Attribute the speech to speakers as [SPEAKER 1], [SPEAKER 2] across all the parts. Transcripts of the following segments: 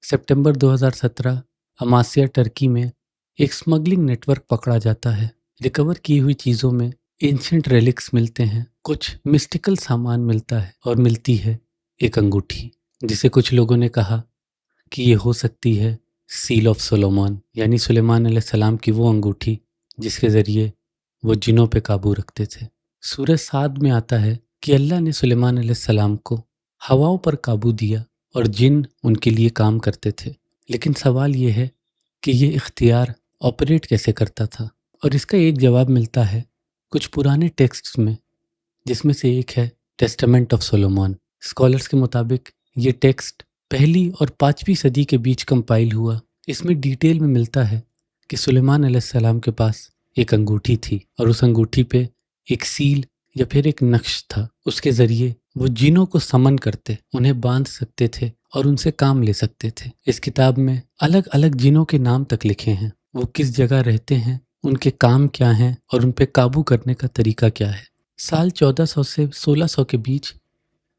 [SPEAKER 1] सितंबर 2017 Amasia Turkey में एक smuggling network पकड़ा जाता है। रिकवर की हुई चीज़ों में एंशिएंट रेलिक्स मिलते हैं, कुछ मिस्टिकल सामान मिलता है और मिलती है एक अंगूठी, जिसे कुछ लोगों ने कहा कि ये हो सकती है सील ऑफ सोलोमन, यानी सुलेमान अलैहिस्सलाम की वो अंगूठी जिसके ज़रिए वो जिनों पे काबू रखते थे। सूरह साद में आता है कि अल्लाह ने सुलेमान अलैहिस्सलाम को हवाओं पर काबू दिया और जिन उनके लिए काम करते थे। लेकिन सवाल ये है कि ये इख्तियार ऑपरेट कैसे करता था, और इसका एक जवाब मिलता है कुछ पुराने टेक्स्ट्स में, जिसमें से एक है टेस्टामेंट ऑफ सोलोमन। स्कॉलर्स के मुताबिक ये टेक्स्ट पहली और 5वीं सदी के बीच कंपाइल हुआ। इसमें डिटेल में मिलता है कि सुलेमान अलैहिस्सलाम के पास एक अंगूठी थी और उस अंगूठी पे एक सील या फिर एक नक्श था। उसके ज़रिए वो जिनों को समन करते, उन्हें बांध सकते थे और उनसे काम ले सकते थे। इस किताब में अलग अलग जिनों के नाम तक लिखे हैं, वो किस जगह रहते हैं, उनके काम क्या हैं और उन पे काबू करने का तरीका क्या है। साल 1400 से 1600 के बीच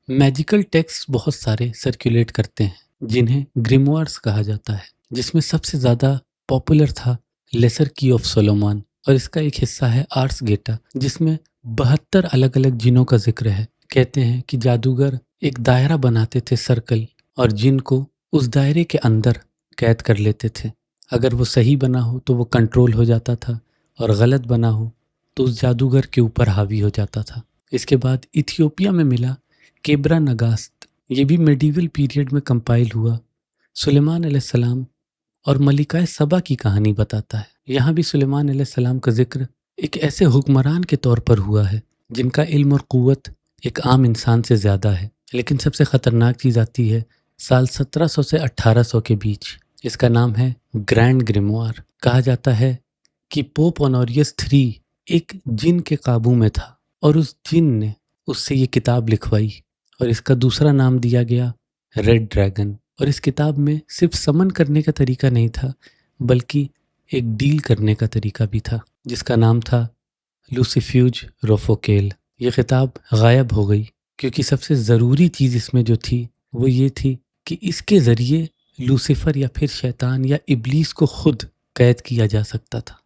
[SPEAKER 1] मैजिकल टेक्स्ट बहुत सारे सर्कुलेट करते हैं, जिन्हें ग्रिमवार्स कहा जाता है, जिसमें सबसे ज़्यादा पॉपुलर था लेसर की ऑफ सोलोमन, और इसका एक हिस्सा है आर्स गेटा, जिसमें 72 अलग अलग जिनों का जिक्र है। कहते हैं कि जादूगर एक दायरा बनाते थे, सर्कल, और जिन को उस दायरे के अंदर कैद कर लेते थे। अगर वो सही बना हो तो वो कंट्रोल हो जाता था, और गलत बना हो तो उस जादूगर के ऊपर हावी हो जाता था। इसके बाद इथियोपिया में मिला केब्रा नगास्त, ये भी मेडिवल पीरियड में कंपाइल हुआ। सुलेमान अलैहिस्सलाम और मलिकाए सबा की कहानी बताता है। यहाँ भी सुलेमान अलैहिस्सलाम का जिक्र एक ऐसे हुक्मरान के तौर पर हुआ है जिनका इल्म और क़ुव्वत एक आम इंसान से ज़्यादा है। लेकिन सबसे ख़तरनाक चीज़ आती है साल 1700 से 1800 के बीच। इसका नाम है ग्रैंड ग्रिमवार। कहा जाता है कि पोप ऑनोरियस III एक जिन के काबू में था और उस जिन ने उससे ये किताब लिखवाई, और इसका दूसरा नाम दिया गया रेड ड्रैगन। और इस किताब में सिर्फ समन करने का तरीका नहीं था, बल्कि एक डील करने का तरीका भी था, जिसका नाम था लूसीफ्यूज रोफोकेल। ये किताब गायब हो गई क्योंकि सबसे ज़रूरी चीज़ इसमें जो थी वो ये थी कि इसके ज़रिए लूसीफर या फिर शैतान या इब्लीस को खुद कैद किया जा सकता था।